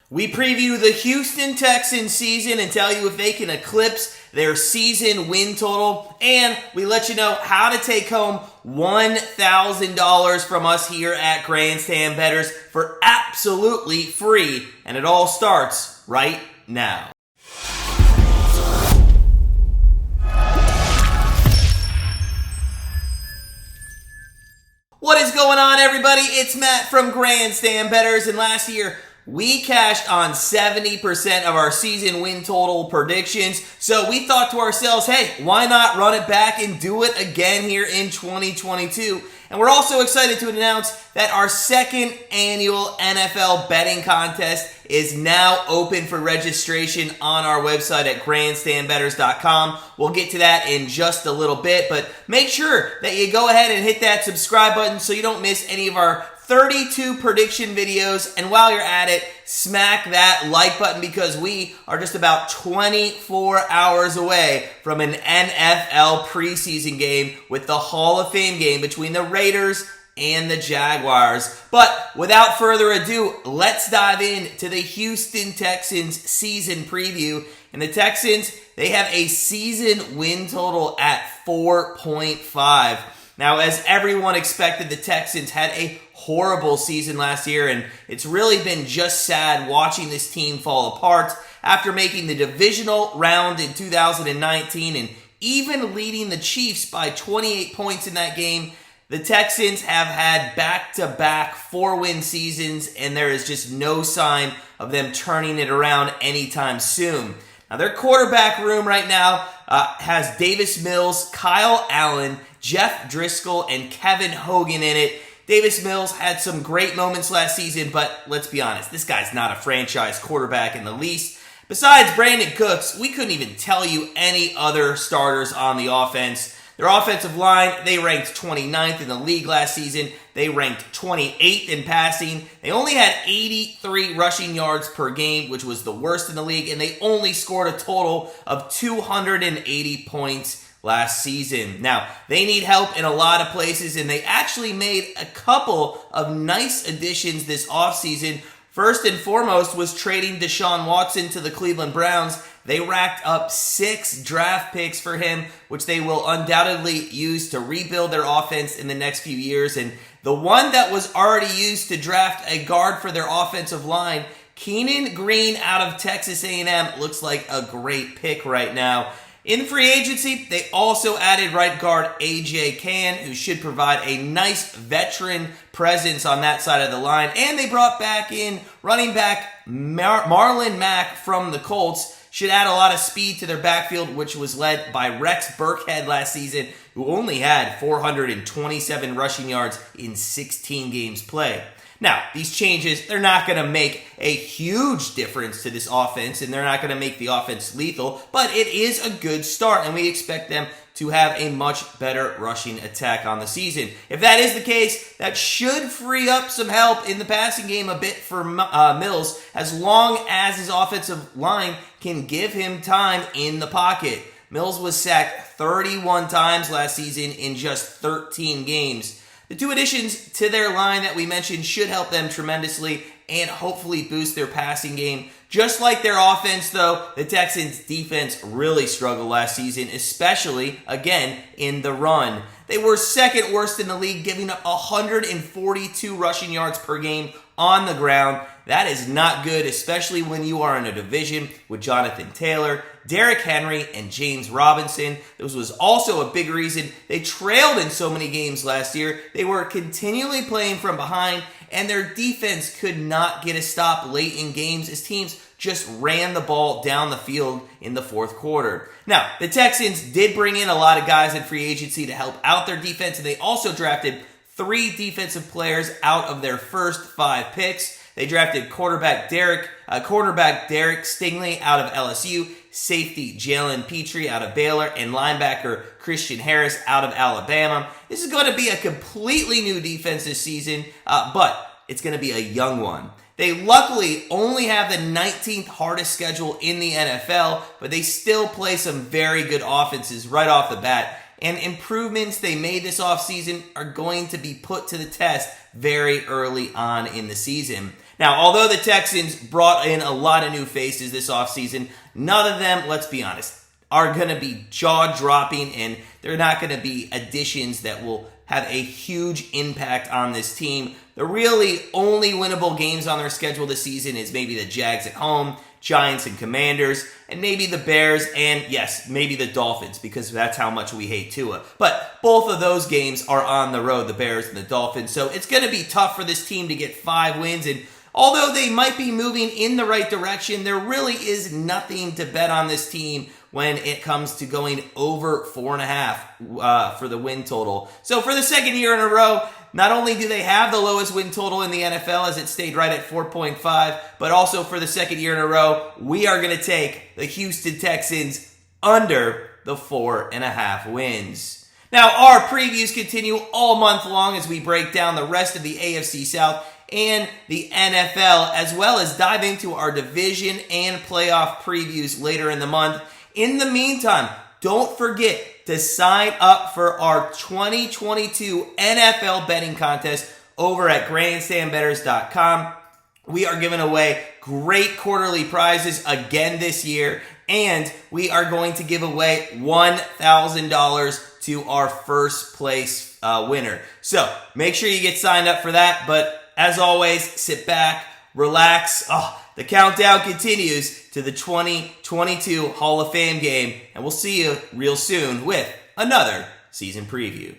We preview the Houston Texans season and tell you if they can eclipse their season win total. And we let you know how to take home $1,000 from us here at Grandstand Bettors for absolutely free. And it all starts right now. What is going on, everybody? It's Matt from Grandstand Bettors, and last year we cashed on 70% of our season win total predictions, so we thought to ourselves, hey, why not run it back and do it again here in 2022? And we're also excited to announce that our second annual NFL betting contest is now open for registration on our website at grandstandbettors.com. We'll get to that in just a little bit, but make sure that you go ahead and hit that subscribe button so you don't miss any of our 32 prediction videos. And while you're at it, smack that like button because we are just about 24 hours away from an NFL preseason game with the Hall of Fame game between the Raiders and the Jaguars. But without further ado, let's dive into the Houston Texans season preview. And the Texans, they have a season win total at 4.5. Now, as everyone expected, the Texans had a horrible season last year, and it's really been just sad watching this team fall apart after making the divisional round in 2019 and even leading the Chiefs by 28 points in that game. The Texans have had back-to-back 4-win seasons, and there is just no sign of them turning it around anytime soon. Now, their quarterback room right now has Davis Mills, Kyle Allen, Jeff Driscoll, and Kevin Hogan in it. Davis Mills had some great moments last season, but let's be honest, this guy's not a franchise quarterback in the least. Besides Brandon Cooks, we couldn't even tell you any other starters on the offense. Their offensive line, they ranked 29th in the league last season. They ranked 28th in passing. They only had 83 rushing yards per game, which was the worst in the league, and they only scored a total of 280 points last season. Now, they need help in a lot of places, and they actually made a couple of nice additions this offseason. First and foremost was trading Deshaun Watson to the Cleveland Browns. They racked up 6 draft picks for him, which they will undoubtedly use to rebuild their offense in the next few years. And the one that was already used to draft a guard for their offensive line, Keenan Green out of Texas A&M, looks like a great pick right now. In free agency, they also added right guard A.J. Cann, who should provide a nice veteran presence on that side of the line. And they brought back in running back Marlon Mack from the Colts. Should add a lot of speed to their backfield, which was led by Rex Burkhead last season, who only had 427 rushing yards in 16 games played. Now, these changes, they're not going to make a huge difference to this offense, and they're not going to make the offense lethal, but it is a good start, and we expect them to have a much better rushing attack on the season. If that is the case, that should free up some help in the passing game a bit for Mills, as long as his offensive line can give him time in the pocket. Mills was sacked 31 times last season in just 13 games. The 2 additions to their line that we mentioned should help them tremendously and hopefully boost their passing game. Just like their offense, though, the Texans' defense really struggled last season, especially, again, in the run. They were second worst in the league, giving up 142 rushing yards per game on the ground. That is not good, especially when you are in a division with Jonathan Taylor, Derrick Henry, and James Robinson. This was also a big reason they trailed in so many games last year. They were continually playing from behind, and their defense could not get a stop late in games as teams just ran the ball down the field in the fourth quarter. Now, the Texans did bring in a lot of guys in free agency to help out their defense, and they also drafted 3 defensive players out of their first 5 picks. They drafted quarterback Derek Stingley out of LSU, safety Jalen Petrie out of Baylor, and linebacker Christian Harris out of Alabama. This is going to be a completely new defense this season, but it's going to be a young one. They luckily only have the 19th hardest schedule in the NFL, but they still play some very good offenses right off the bat. And improvements they made this offseason are going to be put to the test very early on in the season. Now, although the Texans brought in a lot of new faces this offseason, none of them, let's be honest, are going to be jaw-dropping, and they're not going to be additions that will have a huge impact on this team. The really only winnable games on their schedule this season is maybe the Jags at home, Giants and Commanders, and maybe the Bears, and yes, maybe the Dolphins, because that's how much we hate Tua. But both of those games are on the road, the Bears and the Dolphins, so it's going to be tough for this team to get 5 wins, and although they might be moving in the right direction, there really is nothing to bet on this team when it comes to going over 4.5 for the win total. So for the second year in a row, not only do they have the lowest win total in the NFL as it stayed right at 4.5, but also for the second year in a row, we are going to take the Houston Texans under the 4.5 wins. Now, our previews continue all month long as we break down the rest of the AFC South and the NFL, as well as dive into our division and playoff previews later in the month. In the meantime, don't forget to sign up for our 2022 NFL betting contest over at grandstandbettors.com. We are giving away great quarterly prizes again this year, and we are going to give away $1,000 to our first place winner. So make sure you get signed up for that, but as always, sit back, relax. The countdown continues to the 2022 Hall of Fame game, and we'll see you real soon with another season preview.